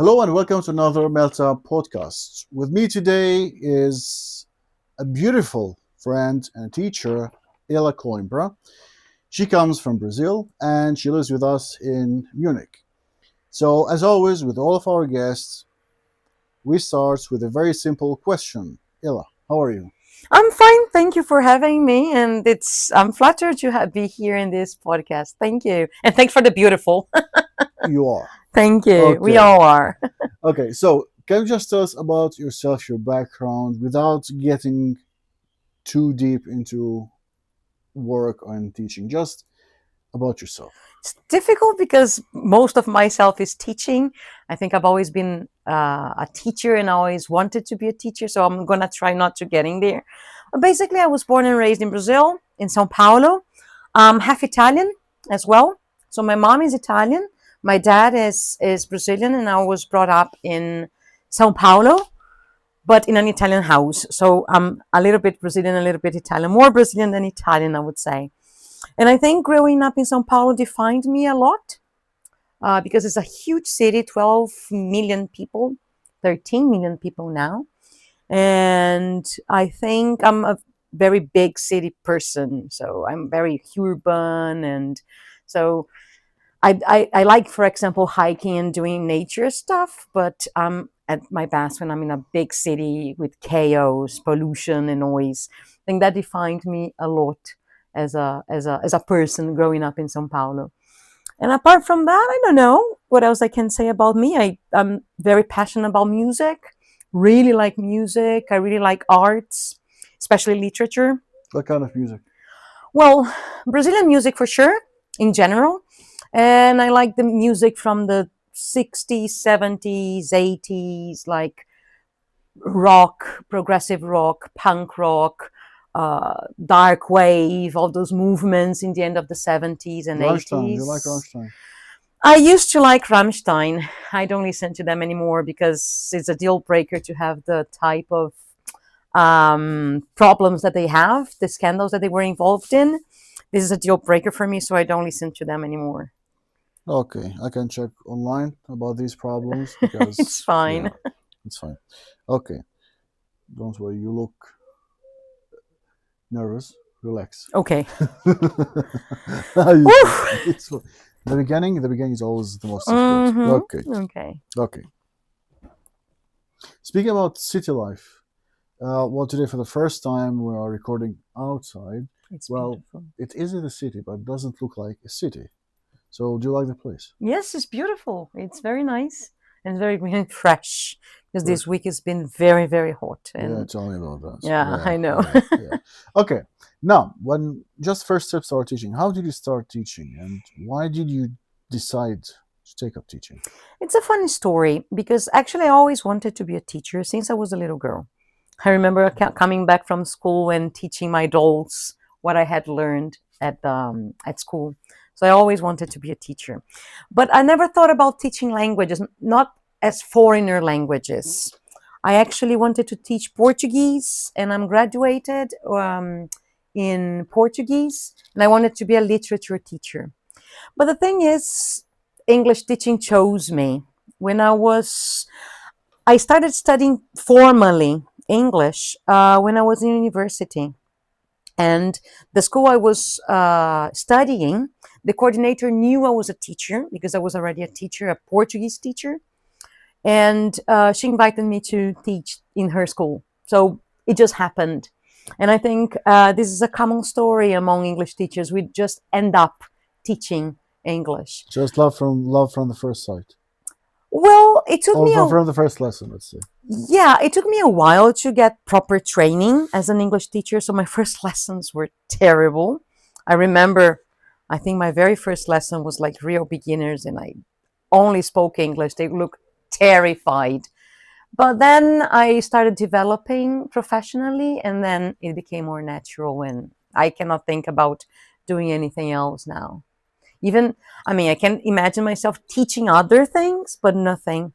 Hello and welcome to another Melta podcast. With me today is a beautiful friend and teacher, Ilá Coimbra. She comes from Brazil and she lives with us in Munich. So, as always, with all of our guests, we start with a very simple question. Ilá, how are you? I'm fine. Thank you for having me, and I'm flattered to be here in this podcast. Thank you, and thanks for the beautiful. You are. Thank you. We Okay. all are. Okay, so can you just tell us about yourself, your background, without getting too deep into work and teaching? Just about yourself. It's difficult because most of myself is teaching. I think I've always been a teacher and I always wanted to be a teacher, so I'm gonna try not to get in there. But basically, I was born and raised in Brazil, in São Paulo. I'm half Italian as well. So my mom is Italian, my dad is Brazilian, and I was brought up in São Paulo, but in an Italian house. So I'm a little bit Brazilian, a little bit Italian, more Brazilian than Italian, I would say. And I think growing up in São Paulo defined me a lot because it's a huge city, 12 million people, 13 million people now. And I think I'm a very big city person. So I'm very urban. And so I like, for example, hiking and doing nature stuff, but I'm at my best when I'm in a big city with chaos, pollution, and noise. I think that defined me a lot as a person growing up in São Paulo. And apart from that, I don't know what else I can say about me. I'm very passionate about music, really like music. I really like arts, especially literature. What kind of music? Well, Brazilian music for sure, in general. And I like the music from the 60s, 70s, 80s, like rock, progressive rock, punk rock, dark wave, all those movements in the end of the 70s and Rammstein. You like 80s. Rammstein? I used to like Rammstein. I don't listen to them anymore because it's a deal breaker to have the type of problems that they have, the scandals that they were involved in. This is a deal breaker for me, so I don't listen to them anymore. Okay, I can check online about these problems because It's fine. yeah, it's fine. Okay, don't worry. You look nervous. Relax. Okay. It's the beginning. The beginning is always the most difficult. Mhm. Okay. Okay. Okay. Speaking about city life, well, today for the first time we are recording outside. It's Well, beautiful. it is in a city, but it doesn't look like a city. So, do you like the place? Yes, it's beautiful. It's very nice and very green and fresh because Good. this week has been very, very hot. Yeah, And tell me about that. yeah, I know. Yeah. Okay. Now, when just first steps start teaching, how did you start teaching, and why did you decide to take up teaching? It's a funny story because actually I always wanted to be a teacher since I was a little girl. I remember coming back from school and teaching my dolls what I had learned at school. So I always wanted to be a teacher. But I never thought about teaching languages, not as foreigner languages. I actually wanted to teach Portuguese, and I'm graduated in Portuguese, and I wanted to be a literature teacher. But the thing is, English teaching chose me. When I started studying formally English when I was in university. And the school I was studying, the coordinator knew I was a teacher because I was already a teacher, a Portuguese teacher. And she invited me to teach in her school. So it just happened. And I think this is a common story among English teachers. We just end up teaching English. Just love from the first sight, Well, it took or me from the first lesson, let's say. yeah, it took me a while to get proper training as an English teacher. So my first lessons were terrible. I remember, I think my very first lesson was like real beginners, and I only spoke English. They looked terrified. But then I started developing professionally, and then it became more natural. And I cannot think about doing anything else now. Even, I mean, I can imagine myself teaching other things, but nothing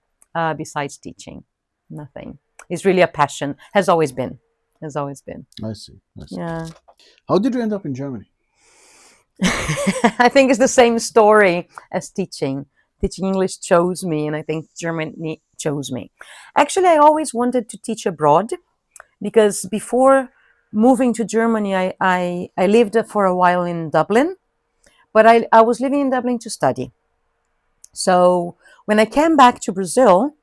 besides teaching. Nothing. It's really a passion. Has always been. Has always been. I see. Yeah. How did you end up in Germany? I think it's the same story as teaching. teaching English chose me, and I think Germany chose me. Actually, I always wanted to teach abroad because before moving to Germany, I lived for a while in Dublin, but I was living in Dublin to study. So when I came back to Brazil,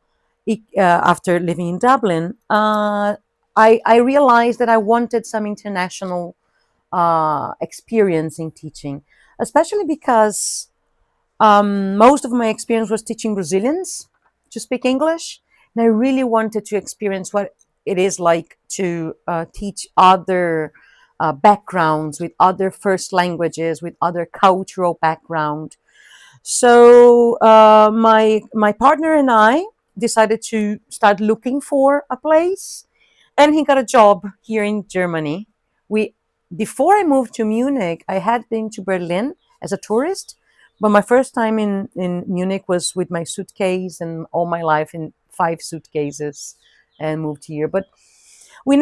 after living in Dublin, I realized that I wanted some international experience in teaching, especially because most of my experience was teaching Brazilians to speak English. And I really wanted to experience what it is like to teach other backgrounds with other first languages, with other cultural background. So my partner and I decided to start looking for a place, and he got a job here in Germany. We Before I moved to Munich, I had been to Berlin as a tourist, but my first time in Munich was with my suitcase and all my life in 5 suitcases and moved here. But we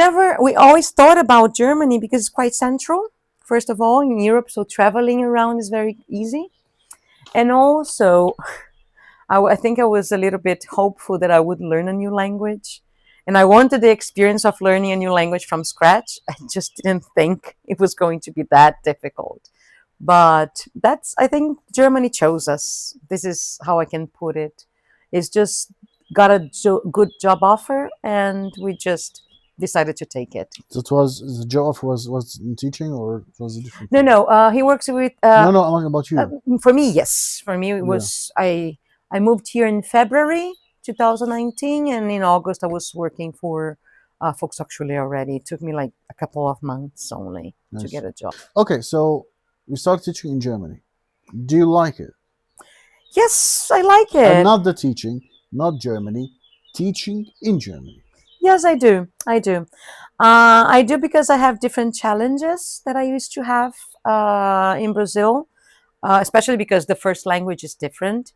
always thought about Germany because it's quite central, first of all, in Europe, so traveling around is very easy. And also, I think I was a little bit hopeful that I would learn a new language. And I wanted the experience of learning a new language from scratch. I just didn't think it was going to be that difficult. But I think Germany chose us. This is how I can put it. It's just got a good job offer, and we just decided to take it. That was the job was in teaching, or it was a different No, thing? no, he works with. No, I'm talking about you. For me, yes. For me, it Yeah. was I moved here in February 2019, and in August I was working for Volkshochschule already. It took me like a couple of months only to Nice. get a job. Okay, so you started teaching in Germany. Do you like it? Yes, I like And it. not the teaching, not Germany, teaching in Germany. Yes, I do. I do. I do because I have different challenges that I used to have in Brazil, especially because the first language is different.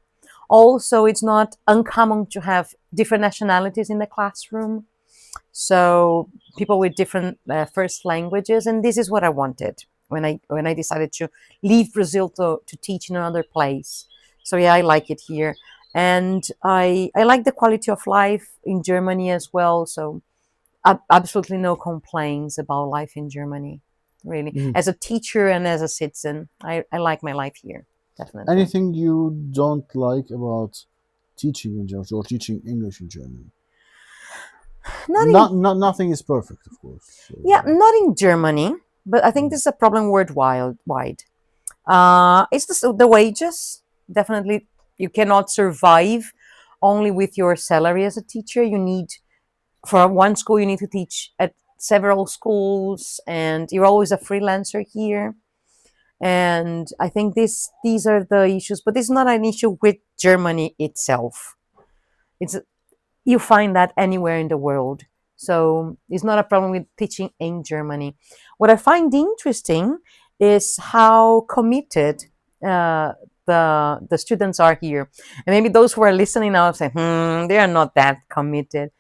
Also, it's not uncommon to have different nationalities in the classroom. So people with different first languages, and this is what I wanted when I decided to leave Brazil to teach in another place. So yeah, I like it here, and I like the quality of life in Germany as well. So absolutely no complaints about life in Germany. Really, Mhm. as a teacher and as a citizen, I like my life here definitely. Anything you don't like about teaching in Germany or teaching English in Germany? Not in Nothing is perfect, of course. So, Yeah, not in Germany, but I think this is a problem worldwide. It's the wages. Definitely, you cannot survive only with your salary as a teacher. You need, for one school, you need to teach at several schools, and you're always a freelancer here. And I think these are the issues, but it's not an issue with Germany itself. It's You find that anywhere in the world. So it's not a problem with teaching in Germany. What I find interesting is how committed the students are here. And maybe those who are listening now say, they are not that committed.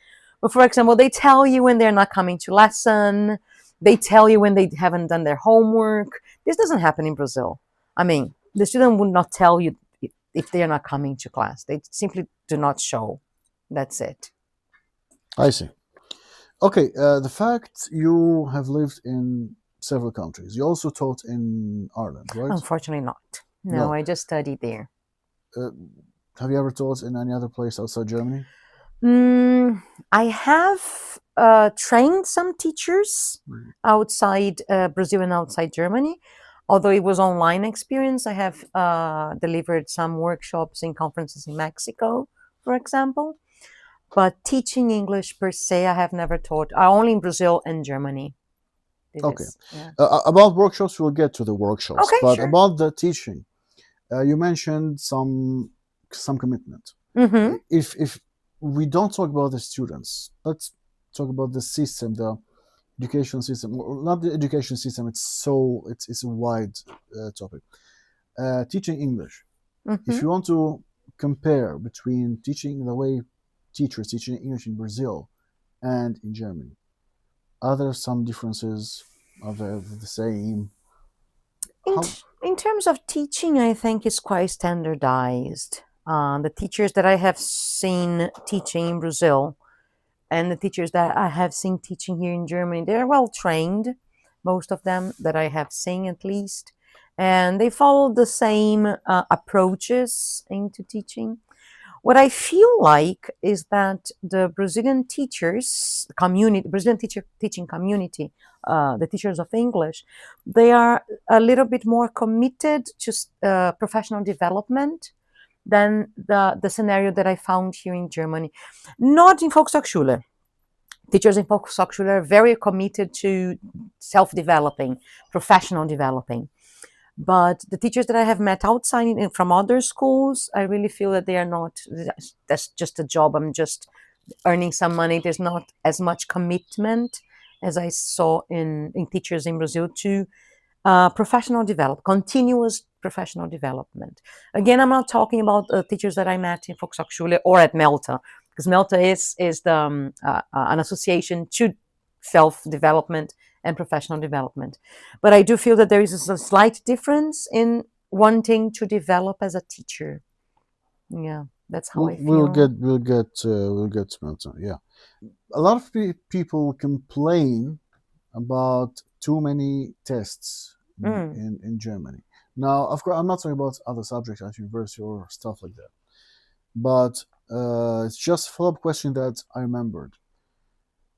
But for example, they tell you when they're not coming to lesson. They tell you when they haven't done their homework. This doesn't happen in Brazil. I mean, the student would not tell you if they are not coming to class. They simply do not show. That's it. I see. Okay, the fact you have lived in several countries, you also taught in Ireland, right? Unfortunately, not. No, No. I just studied there. Have you ever taught in any other place outside Germany? I have trained some teachers outside Brazil and outside Germany. Although it was online experience, I have delivered some workshops and conferences in Mexico, for example. But teaching English per se, I have never taught. Only in Brazil and Germany. Okay. Yeah. About workshops, we'll get to the workshops. Okay, But sure. about the teaching, you mentioned some commitment. Mm-hmm. If we don't talk about the students, let's talk about the system, the education system. Not the education system. It's a wide topic. Teaching English. Mm-hmm. If you want to compare between teaching the way teachers teaching English in Brazil and in Germany, are there some differences? Are they the same? In, How? in terms of teaching, I think it's quite standardized. The teachers that I have seen teaching in Brazil and the teachers that I have seen teaching here in Germany, they're well trained, most of them that I have seen at least, and they follow the same approaches into teaching. What I feel like is that the Brazilian teachers community, Brazilian teaching community, the teachers of English, they are a little bit more committed to professional development than the scenario that I found here in Germany. Not in Volkshochschule. Teachers in Volkshochschule are very committed to self-developing, professional developing. But the teachers that I have met outside from other schools, I really feel that they are not, that's just a job. I'm just earning some money. There's not as much commitment as I saw in teachers in Brazil to professional development, continuous professional development. Again, I'm not talking about teachers that I met in Volkshochschule or at Melta, because Melta is an association to self-development and professional development. But I do feel that there is a slight difference in wanting to develop as a teacher. Yeah, that's how I feel. We'll get to Milton. Yeah, a lot of people complain about too many tests in Germany. Now, of course, I'm not talking about other subjects at university or stuff like that, but it's just a follow-up question that I remembered.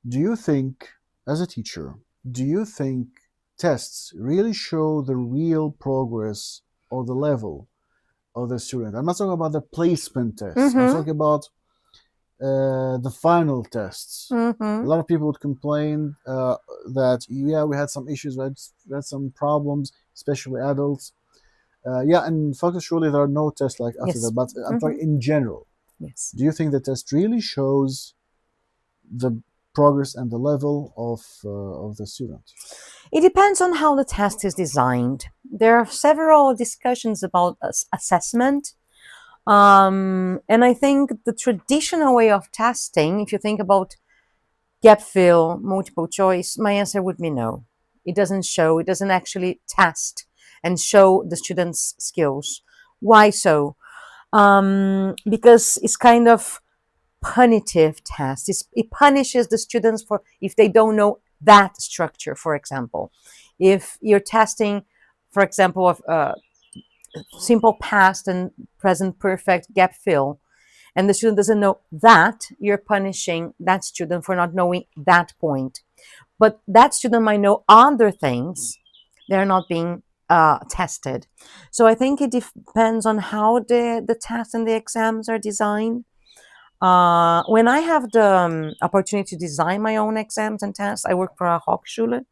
Do you think, as a teacher, do you think tests really show the real progress or the level of the student? I'm not talking about the placement tests. I'm talking about the final tests. A lot of people would complain that, yeah, we had some issues, we had some problems, especially adults. And surely there are no tests like after that, but I'm talking in general. Yes. Do you think the test really shows the progress and the level of the student? It depends on how the test is designed. There are several discussions about assessment. And I think the traditional way of testing, if you think about gap fill, multiple choice, my answer would be no. It doesn't actually test and show the students' skills. Why so? Because it's kind of punitive test. It punishes the students for if they don't know that structure, for example. If you're testing, for example, of simple past and present perfect gap fill, and the student doesn't know that, you're punishing that student for not knowing that point. But that student might know other things. They're not being tested. So I think it depends on how the tests and the exams are designed. When I have the opportunity to design my own exams and tests, I work for a Hochschule,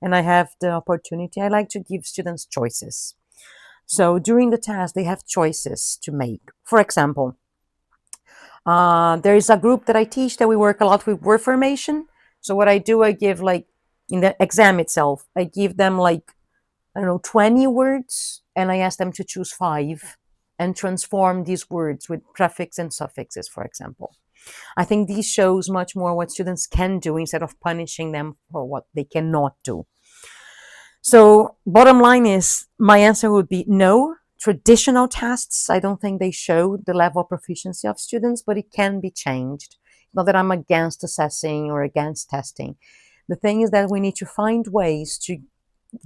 and I have the opportunity. I like to give students choices. So during the test, they have choices to make. For example, there is a group that I teach that we work a lot with word formation. So what I do, I give in the exam itself, I give them 20 words, and I ask them to choose 5 and transform these words with prefix and suffixes, for example. I think this shows much more what students can do instead of punishing them for what they cannot do. So bottom line is, my answer would be no. Traditional tests, I don't think they show the level of proficiency of students, but it can be changed. Not that I'm against assessing or against testing. The thing is that we need to find ways to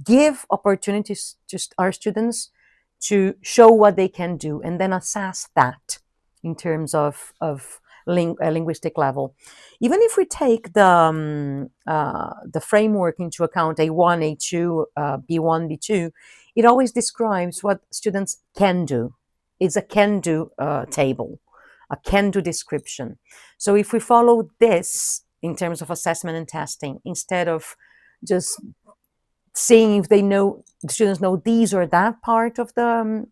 give opportunities to our students to show what they can do and then assess that in terms of linguistic level. Even if we take the framework into account, A1, A2, B1, B2, it always describes what students can do. It's a can-do table, a can-do description. So if we follow this in terms of assessment and testing, instead of just seeing if the students know these or that part of the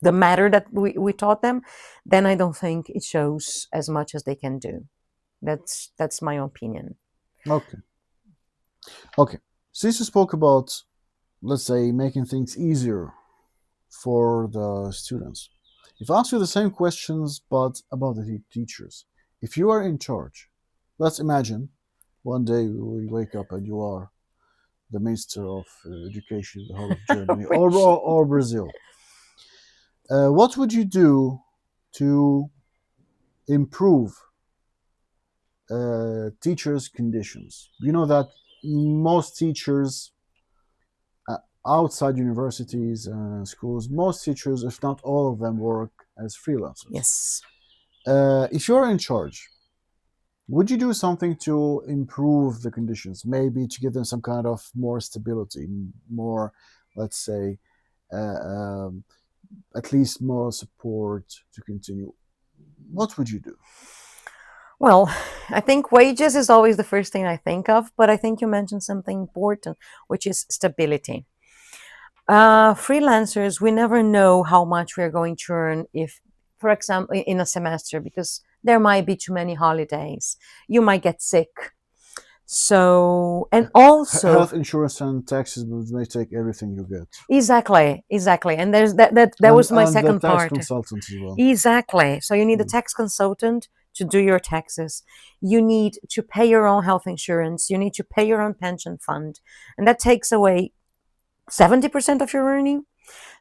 matter that we taught them, then I don't think it shows as much as they can do. That's my opinion. Okay. Since you spoke about, let's say, making things easier for the students, if I ask you the same questions but about the teachers, if you are in charge, let's imagine one day we wake up and you are the Minister of Education in the whole of Germany or Brazil. What would you do to improve teachers' conditions? You know that most teachers uh, outside universities and schools, most teachers, if not all of them, work as freelancers. Yes. If you're in charge, would you do something to improve the conditions? Maybe to give them some kind of more stability, more, let's say, uh, um, at least more support to continue. What would you do? Well, I think wages is always the first thing I think of, but I think you mentioned something important, which is stability. Freelancers, we never know how much we're going to earn if, for example, in a semester, because there might be too many holidays. You might get sick. So, and also, Health insurance and taxes may take everything you get, exactly. And there's that was my and the second tax part. consultants as well. Exactly. So you need a Mm. tax consultant to do your taxes. You need to pay your own health insurance. You need to pay your own pension fund. And that takes away 70% of your earning.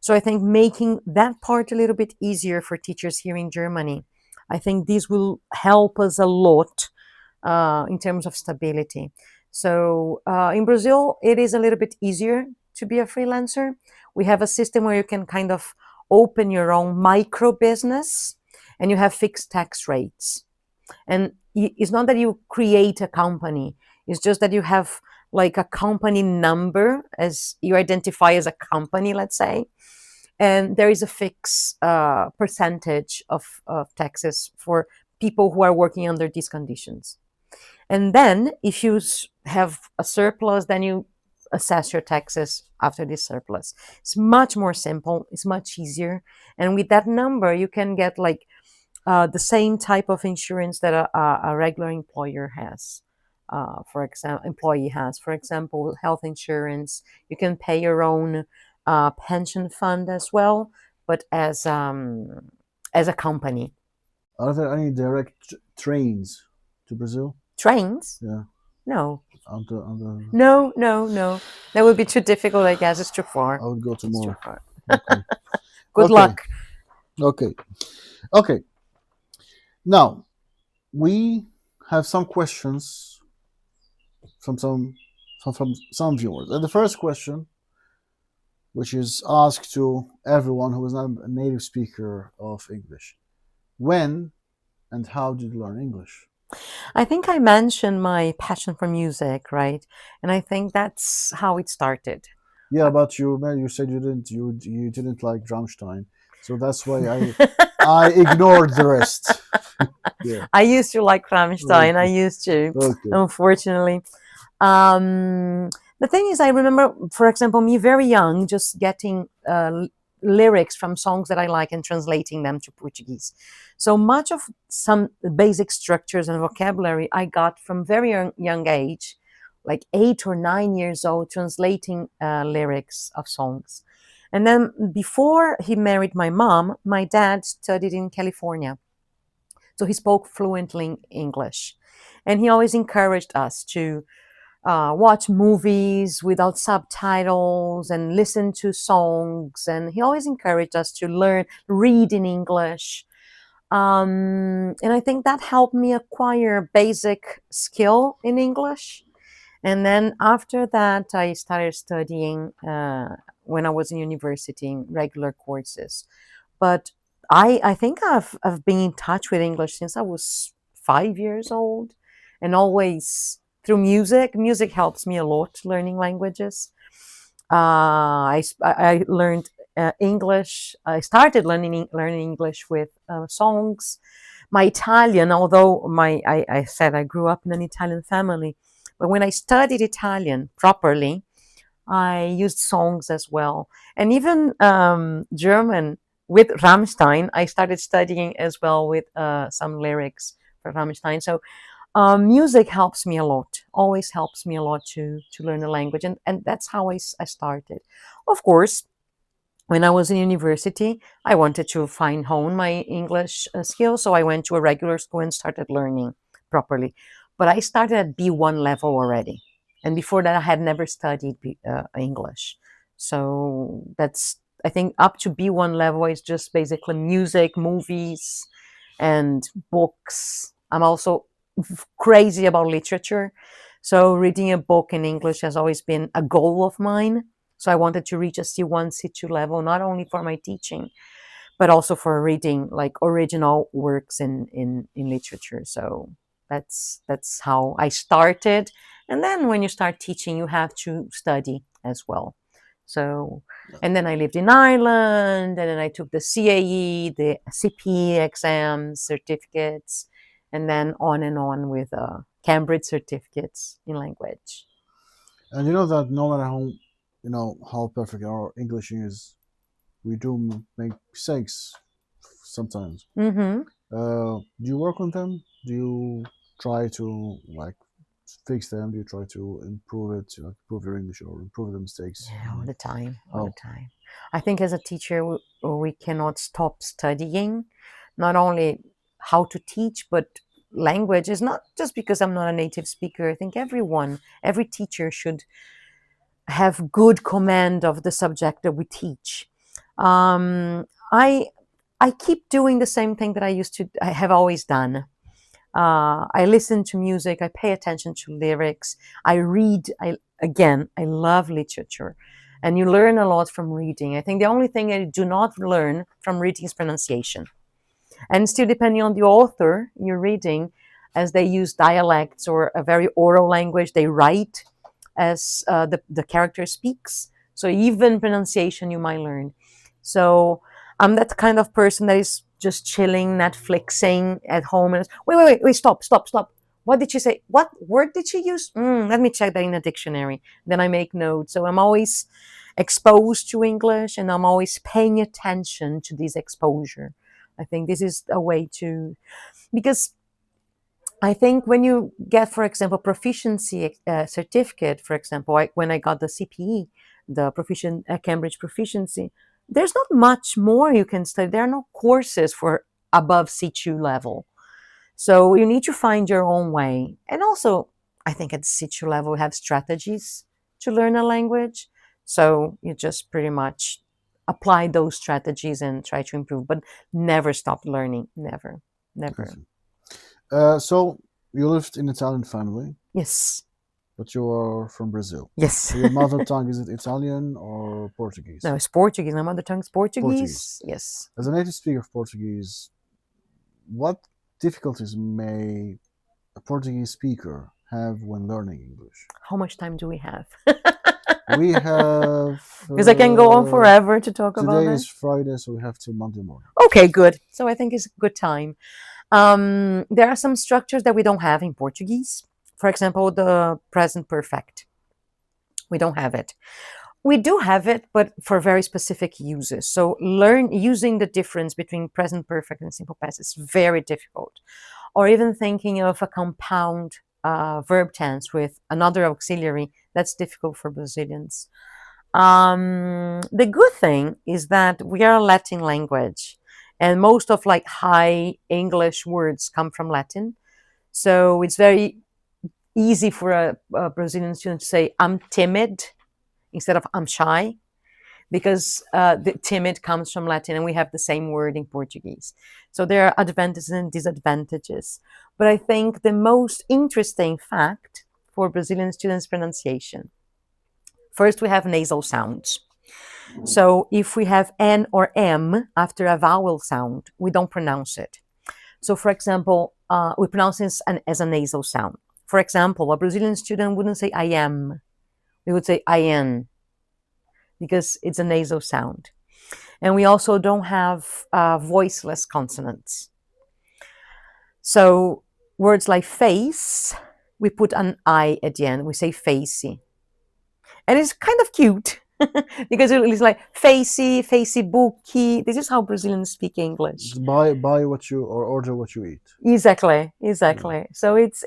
So I think making that part a little bit easier for teachers here in Germany, I think this will help us a lot in terms of stability. So in Brazil, it is a little bit easier to be a freelancer. We have a system where you can kind of open your own micro business and you have fixed tax rates. And it's not that you create a company, it's just that you have like a company number as you identify as a company, let's say. And there is a fixed percentage of taxes for people who are working under these conditions. And then if you have a surplus, then you assess your taxes after this surplus. It's much more simple, it's much easier. And with that number, you can get like the same type of insurance that a regular employer has. For example, employee has, for example, health insurance. You can pay your own pension fund as well, but as a company. Are there any direct trains to Brazil? Trains? Yeah, No, on the. no. That would be too difficult. I guess it's too I far. would go It's too tomorrow. far. Okay, Good okay, luck. okay, okay. Now we have some questions from from some viewers. And the first question, which is asked to everyone who is not a native speaker of English, when and how did you learn English? I think I mentioned my passion for music, right? And I think that's how it started. Yeah, but you said you didn't like Rammstein, so that's why I ignored the rest. Yeah. I used to like Rammstein. I Okay. used to, Okay. unfortunately. The thing is, I remember, for example, me very young, just getting lyrics from songs that I like and translating them to Portuguese. So much of some basic structures and vocabulary I got from very young age, like 8 or 9 years old, translating lyrics of songs. And then before he married my mom, my dad studied in California. So he spoke fluently English. And he always encouraged us to watch movies without subtitles and listen to songs. And he always encouraged us to learn, read in English. And I think that helped me acquire basic skill in English. And then after that, I started studying when I was in university in regular courses. But I think I've been in touch with English since I was 5 years old, and always through music. Music helps me a lot learning languages. I learned English. I started learning English with songs. My Italian, although I said I grew up in an Italian family, but when I studied Italian properly, I used songs as well, and even German with Rammstein. I started studying as well with some lyrics for Rammstein. So music helps me a lot. Always helps me a lot to learn a language, and that's how I started. Of course, when I was in university, I wanted to fine hone my English skills, so I went to a regular school and started learning properly. But I started at B1 level already, and before that, I had never studied English. So that's I think up to B1 level is just basically music, movies, and books. I'm also crazy about literature. So reading a book in English has always been a goal of mine. So I wanted to reach a C1, C2 level, not only for my teaching, but also for reading like original works in literature. So that's how I started. And then when you start teaching, you have to study as well. So, and then I lived in Ireland, and then I took the CAE, the CPE exams, certificates, and then on and on with Cambridge certificates in language. And you know that no matter how perfect our English is, we do make mistakes sometimes. Mm-hmm. Do you work on them? Do you try to like fix them? Do you try to improve it, improve your English or improve the mistakes? Yeah, all the time, all How? the time. I think as a teacher, we cannot stop studying, not only how to teach, but language is not just because I'm not a native speaker. I think every teacher should have good command of the subject that we teach. Um, I I keep doing the same thing that I have always done. I listen to music. I pay attention to lyrics. I read. I love literature, and you learn a lot from reading. I think the only thing I do not learn from reading is pronunciation, and still depending on the author you're reading, as they use dialects or a very oral language, they write as the character speaks. So even pronunciation you might learn. So I'm that kind of person that is just chilling, Netflixing at home, and wait, stop. What did she say? What word did she use? Let me check that in the dictionary. Then I make notes. So I'm always exposed to English, and I'm always paying attention to this exposure. I think this is a way to, because I think when you get, for example, proficiency certificate, for example, when I got the CPE, the Cambridge proficiency, there's not much more you can study. There are no courses for above C2 level. So you need to find your own way. And also, I think at C2 level, we have strategies to learn a language. So you just pretty much apply those strategies and try to improve, but never stop learning. Never, never. So you lived in Italian family, Yes. but you are from Brazil. Yes. So your mother tongue, is it Italian or Portuguese? No, it's Portuguese. My mother tongue is Portuguese. Portuguese. Yes. As a native speaker of Portuguese, what difficulties may a Portuguese speaker have when learning English? How much time do we have? We have. Because I can go on forever to talk about Today that. is Friday, so we have till Monday morning. Okay, good. So I think it's a good time. There are some structures that we don't have in Portuguese. For example, the present perfect. We don't have it. We do have it, but for very specific uses. So using the difference between present perfect and simple past is very difficult. Or even thinking of a compound verb tense with another auxiliary, that's difficult for Brazilians. The good thing is that we are a Latin language, and most of like high English words come from Latin. So it's very easy for a Brazilian student to say, I'm timid, instead of I'm shy, because the timid comes from Latin and we have the same word in Portuguese. So there are advantages and disadvantages. But I think the most interesting fact for Brazilian students' pronunciation, first we have nasal sounds. So if we have N or M after a vowel sound, we don't pronounce it. So for example, we pronounce it as a nasal sound. For example, a Brazilian student wouldn't say I am. We would say I am, because it's a nasal sound. And we also don't have voiceless consonants. So words like face, we put an I at the end. We say facey. And it's kind of cute because it's like facey, bookie. This is how Brazilians speak English. Buy what you or order what you eat. Exactly. So it's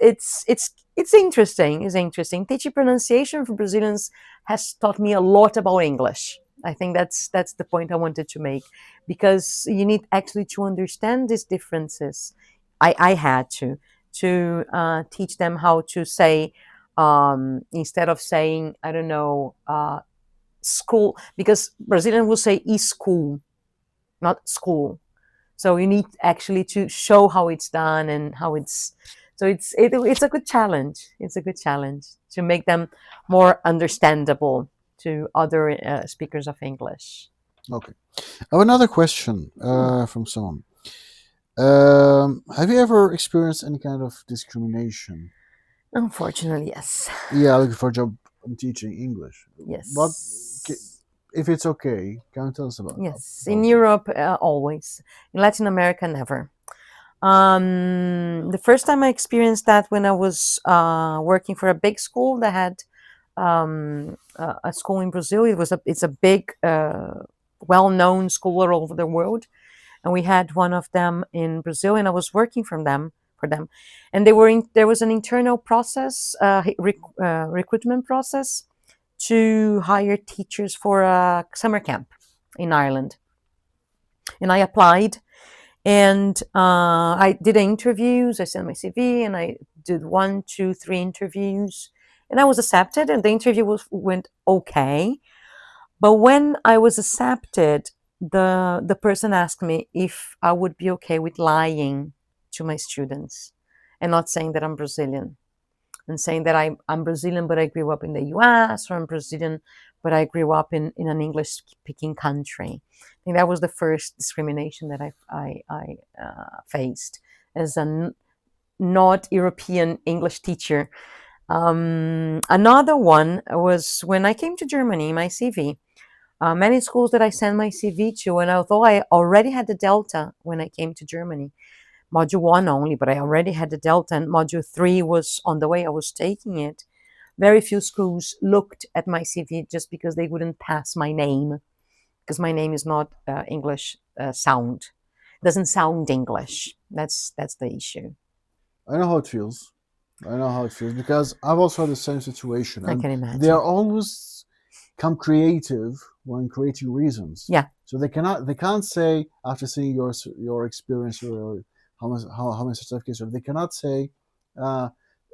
interesting. It's interesting. Teaching pronunciation for Brazilians has taught me a lot about English. I think that's the point I wanted to make, because you need actually to understand these differences. I had to teach them how to say, instead of saying, I don't know, school, because Brazilian will say e-school, not school. So you need actually to show how it's done and how it's. So it's a good challenge. It's a good challenge to make them more understandable to other speakers of English. Okay. I have another question Hmm. from someone. Have you ever experienced any kind of discrimination? Unfortunately, yes. Yeah, looking for a job teaching English. What, Yes. if it's okay, can you tell us Yes. In about it? Europe, always. In Latin America, never. The first time I experienced that when I was working for a big school that had a school in Brazil. It's a big, well-known school all over the world, and we had one of them in Brazil, and I was working for them, and there was an internal process, recruitment process to hire teachers for a summer camp in Ireland, and I applied, and I did interviews. I sent my CV, and I did one, two, three interviews, and I was accepted. And the interview went okay. But when I was accepted, the person asked me if I would be okay with lying to my students and not saying that I'm Brazilian, and saying that I'm Brazilian, but I grew up in the US, or I'm Brazilian, but I grew up in an English speaking country. I think that was the first discrimination that I faced as a not European English teacher. Another one was when I came to Germany, my CV. Many schools that I sent my CV to, and although I already had the Delta when I came to Germany, module one only, but I already had the Delta, and module three was on the way. I was taking it. Very few schools looked at my CV just because they wouldn't pass my name, because my name is not English sound. It doesn't sound English. That's the issue. I know how it feels. I know how it feels because I've also had the same situation, I and can they are imagine. always come creative when creating reasons. Yeah. So they can't say after seeing your experience or how many certificates they cannot say uh,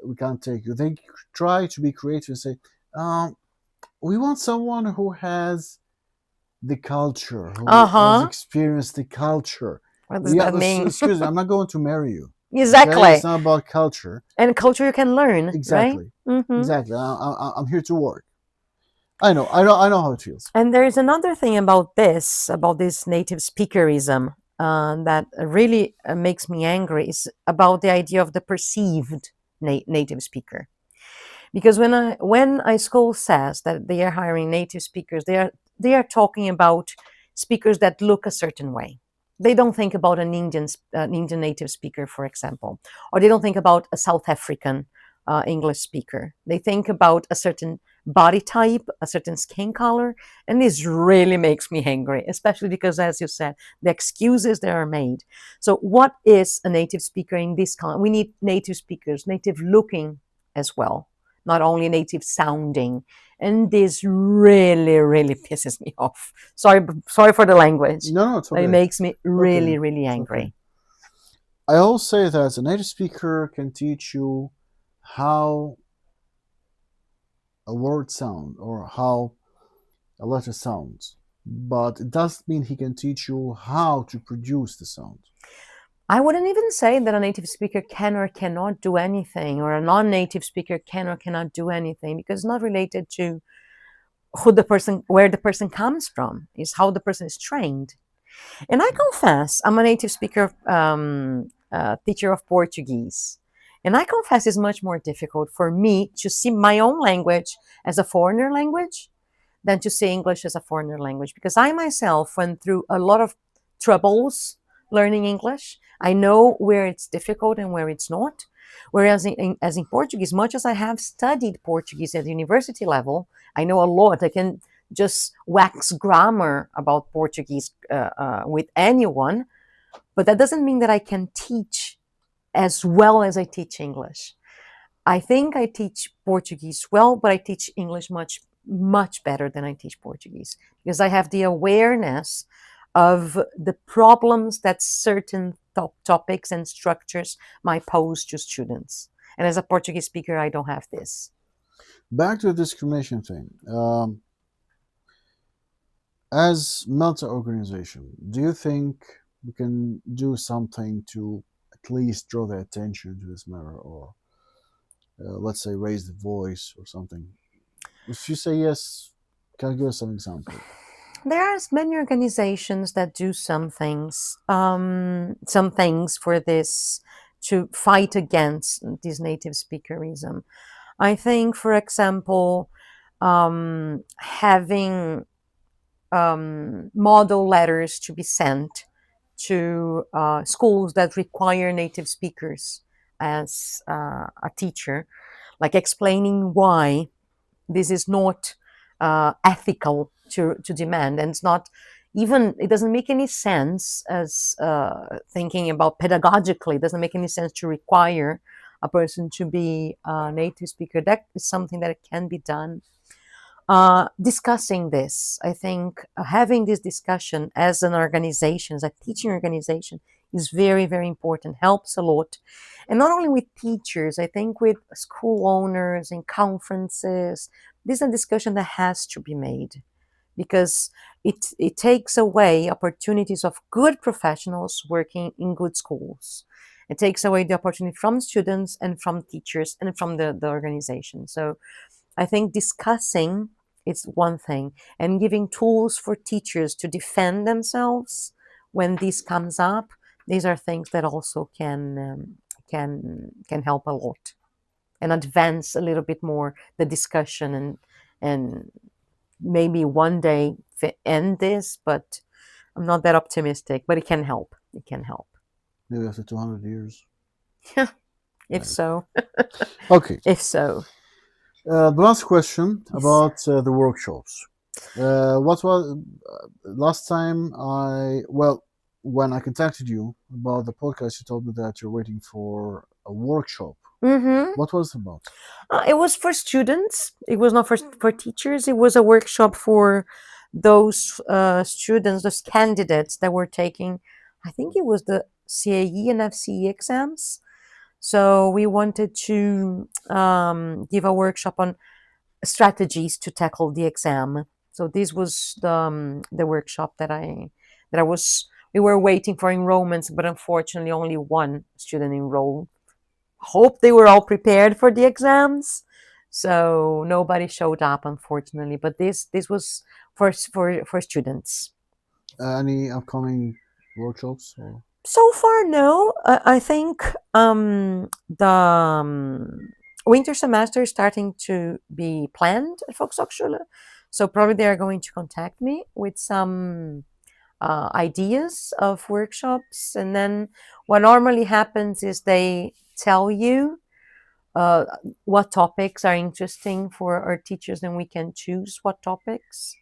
we can't take you. They try to be creative and say um, we want someone who has the culture, Uh who has huh. experienced the culture. What does Yeah, that mean? excuse me, I'm not going to marry you. Okay, it's Exactly. not about culture. And culture you can learn, right? Exactly, Mm-hmm. exactly. I'm here to work. I know how it feels. And there is another thing about this native speakerism, that really makes me angry, is about the idea of the perceived native speaker. Because when a school says that they are hiring native speakers, they are talking about speakers that look a certain way. They don't think about an Indian native speaker, for example, or they don't think about a South African English speaker. They think about a certain body type, a certain skin color, and this really makes me angry, especially because, as you said, the excuses that are made. So, what is a native speaker in this kind? We need native speakers, native looking as well, not only native sounding. And this really, really pisses me off. Sorry for the language, No, no, it's but it okay. makes me It's okay. really, really It's okay. angry. I always say that a native speaker can teach you how a word sounds or how a letter sounds, but it doesn't mean he can teach you how to produce the sound. I wouldn't even say that a native speaker can or cannot do anything, or a non-native speaker can or cannot do anything, because it's not related to where the person comes from. It's how the person is trained. And I confess, I'm a native speaker, teacher of Portuguese. And I confess it's much more difficult for me to see my own language as a foreigner language than to see English as a foreigner language, because I myself went through a lot of troubles learning English. I know where it's difficult and where it's not. Whereas as in Portuguese, much as I have studied Portuguese at the university level, I know a lot. I can just wax grammar about Portuguese with anyone, but that doesn't mean that I can teach as well as I teach English. I think I teach Portuguese well, but I teach English much, much better than I teach Portuguese, because I have the awareness of the problems that certain topics and structures might pose to students. And as a Portuguese speaker, I don't have this. Back to the discrimination thing. As Malta organization, do you think we can do something to at least draw the attention to this matter, or let's say raise the voice or something? If you say yes, can you give us some example? There are many organizations that do some things for this to fight against this native speakerism. I think, for example, having model letters to be sent to schools that require native speakers as a teacher, like explaining why this is not ethical to demand, and it's not even, it doesn't make any sense as thinking about pedagogically, it doesn't make any sense to require a person to be a native speaker. That is something that can be done. Discussing this, I think having this discussion as an organization, as a teaching organization, is very, very important, helps a lot. And not only with teachers, I think with school owners and conferences, this is a discussion that has to be made, because it takes away opportunities of good professionals working in good schools. It takes away the opportunity from students and from teachers and from the organization. So I think discussing is one thing, and giving tools for teachers to defend themselves when this comes up. These are things that also can help a lot and advance a little bit more the discussion, and maybe one day end this. But I'm not that optimistic. But it can help. It can help. Maybe after 200 years. If Right. so. Okay. If so. The last question Yes. about the workshops. What was last time when I contacted you about the podcast, you told me that you're waiting for a workshop. Mm-hmm. What was it about? It was for students. It was not for teachers. It was a workshop for those students, those candidates that were taking, I think it was the CAE and FCE exams. So we wanted to give a workshop on strategies to tackle the exam. So this was the workshop that I was. We were waiting for enrollments, but unfortunately, only one student enrolled. Hope they were all prepared for the exams, so nobody showed up, unfortunately. But this was for students. Any upcoming workshops? Or? So far, no. I think the winter semester is starting to be planned at Volkshochschule. So probably they are going to contact me with some ideas of workshops. And then what normally happens is they tell you what topics are interesting for our teachers, and we can choose what topics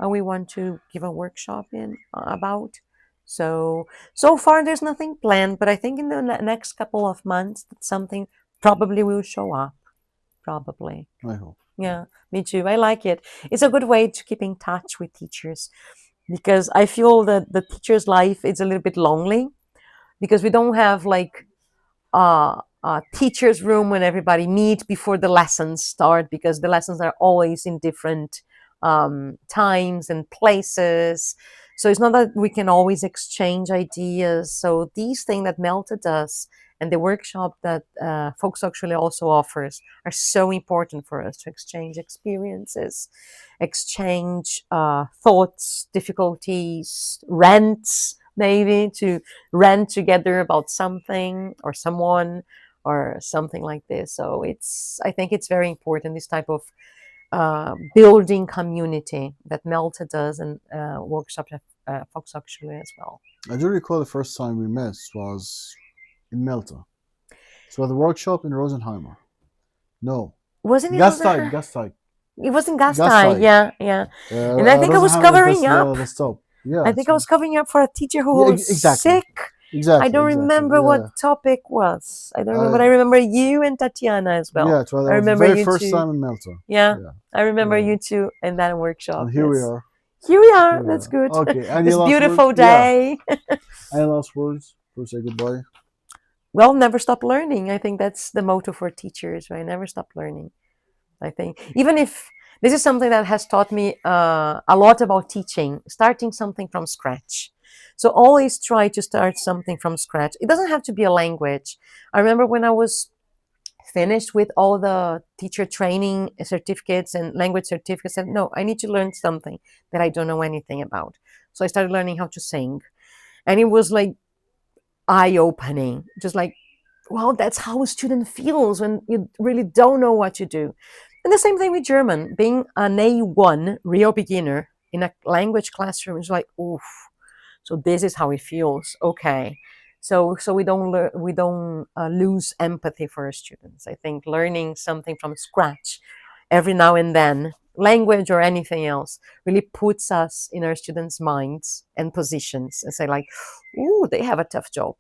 we want to give a workshop in about. So far there's nothing planned, but I think in the next couple of months something probably will show up. Probably. I hope. Yeah, me too. I like it. It's a good way to keep in touch with teachers, because I feel that the teacher's life is a little bit lonely, because we don't have like a teacher's room when everybody meet before the lessons start, because the lessons are always in different times and places. So it's not that we can always exchange ideas. So these things that Malta does and the workshop that Volkshochschule also offers are so important for us to exchange experiences, exchange thoughts, difficulties, rants, maybe to rant together about something or someone or something like this. So I think it's very important, this type of building community that Malta does, and workshops at Volkshochschule as well. I do recall the first time we met was in Malta. So the workshop in Rosenheimer. No. Wasn't it Gasteig, Gasteig. It was in Gasteig, Gasteig. yeah. And I think I was Rosenheimer covering is up. the stop. Yeah. I think I was covering up for a teacher who Yeah, was exactly. sick. Exactly. I don't remember yeah. what the topic was. I don't remember, but I remember you and Tatiana as well. Yeah, it was I remember the very you first two. time in Malta. Yeah, I remember Yeah. you two in that workshop. And here we yes. are. Here we are. Here we That's are. good. Okay. Any This last beautiful words? day. Yeah. Any last words to say goodbye? Well, never stop learning. I think that's the motto for teachers, right? Never stop learning. I think even if This is something that has taught me a lot about teaching, starting something from scratch. So always try to start something from scratch. It doesn't have to be a language. I remember when I was finished with all the teacher training certificates and language certificates, and no, I need to learn something that I don't know anything about. So I started learning how to sing. And it was like eye opening, just like, well, that's how a student feels when you really don't know what to do. And the same thing with German. Being an A1 real beginner in a language classroom is like, oof. So this is how it feels. Okay. So we don't lose empathy for our students. I think learning something from scratch every now and then, language or anything else, really puts us in our students' minds and positions and say like, ooh, they have a tough job.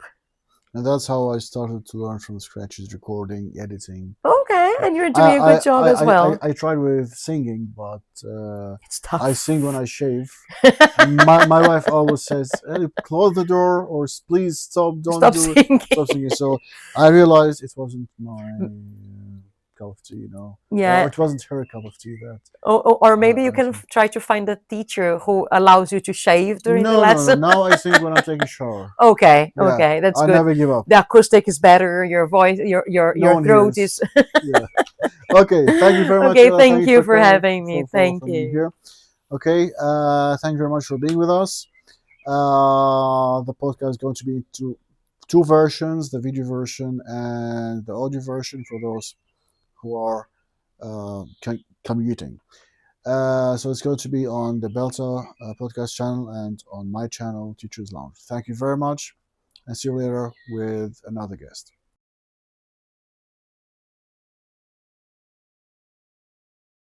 And that's how I started to learn from scratch: is recording, editing. Okay, and you're I doing a good job as well. I tried with singing, but It's I tough. sing when I shave. My wife always says, "Hey, close the door, or please stop, don't Stop do it, singing. stop singing." So I realized it wasn't my cup of tea, or Yeah. it wasn't her cup of tea. That Or maybe you I can think. try to find a teacher who allows you to shave during the No, no, no. lesson. Now I sing when I'm taking a shower. Okay, Yeah, okay, that's I good. never give up. The acoustic is better. Your voice, your No your one throat hears. is. Yeah. Okay. Thank you very much. Okay, Thank thank you you for for coming having me. for Thank being you. here. Okay. Thank you very much for being with us. The podcast is going to be two versions: the video version and the audio version for those who are commuting. So it's going to be on the Belta podcast channel and on my channel, Teachers Lounge. Thank you very much, and see you later with another guest.